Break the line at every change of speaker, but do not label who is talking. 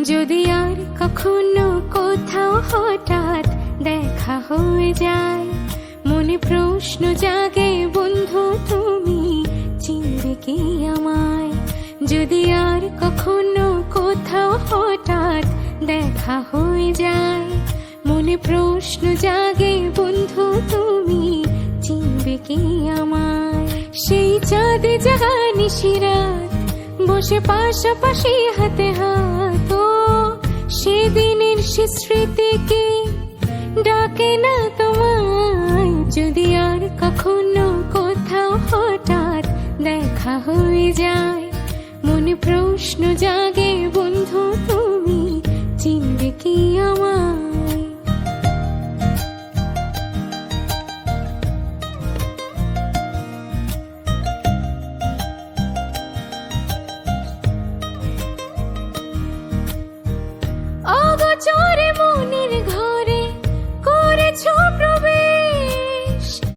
যদি আর কখনো কোথাও হঠাৎ দেখা হয়ে যায়, মনে প্রশ্ন জাগে বন্ধু তুমি চিনবে কি আমায়। যদি আর কখনো কোথাও হঠাৎ দেখা হয়ে যায়, মনে প্রশ্ন জাগে বন্ধু তুমি চিনবে কি আমায়। সেই চাঁদে জাগা নিশিরাত বসে পাশাপাশি হাতে হাত, সেদিনের সে স্মৃতি কি ডাকে না তোমায়। যদি আর কখনো কোথাও হঠাৎ দেখা হয়ে যায়, মনে প্রশ্ন জাগে বন্ধু তুমি চিনবে কি আমায়। অগোচরে মনের ঘরে করেছো